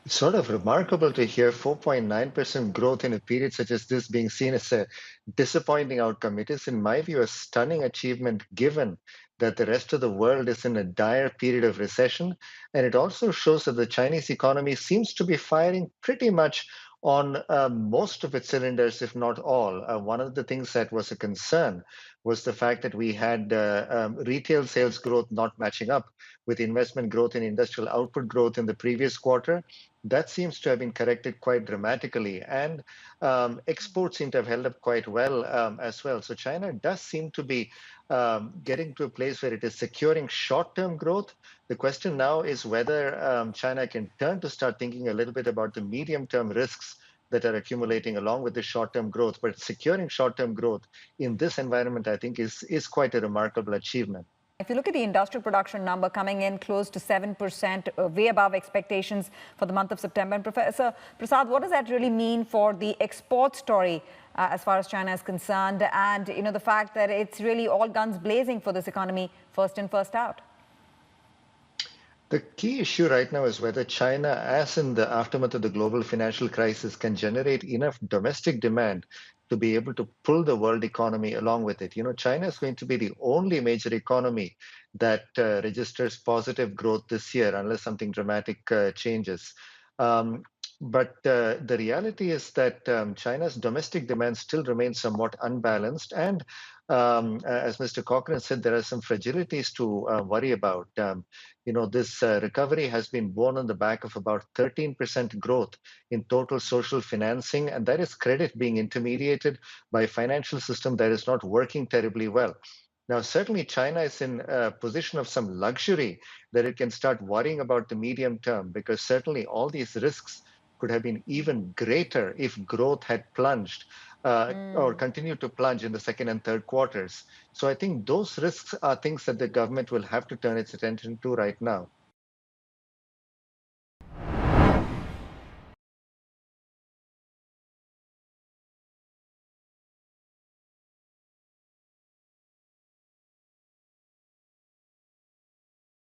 It's sort of remarkable to hear 4.9% growth in a period such as this being seen as a disappointing outcome. It is, in my view, a stunning achievement given that the rest of the world is in a dire period of recession. And it also shows that the Chinese economy seems to be firing pretty much on most of its cylinders, if not all. One of the things that was a concern was the fact that we had retail sales growth not matching up with investment growth and industrial output growth in the previous quarter. That seems to have been corrected quite dramatically, and exports seem to have held up quite well as well. So China does seem to be getting to a place where it is securing short-term growth. The question now is whether China can turn to start thinking a little bit about the medium-term risks that are accumulating along with the short-term growth. But securing short-term growth in this environment, I think, is quite a remarkable achievement. If you look at the industrial production number coming in close to 7%, way above expectations for the month of September. And Professor Prasad, what does that really mean for the export story as far as China is concerned? And, the fact that it's really all guns blazing for this economy, first in, first out. The key issue right now is whether China, as in the aftermath of the global financial crisis, can generate enough domestic demand to be able to pull the world economy along with it. China is going to be the only major economy that registers positive growth this year, unless something dramatic changes. Um, but the reality is that China's domestic demand still remains somewhat unbalanced. And as Mr. Cochrane said, there are some fragilities to worry about. This recovery has been borne on the back of about 13% growth in total social financing, and that is credit being intermediated by a financial system that is not working terribly well. Now, certainly China is in a position of some luxury that it can start worrying about the medium term, because certainly all these risks could have been even greater if growth had plunged or continued to plunge in the second and third quarters. So I think those risks are things that the government will have to turn its attention to right now.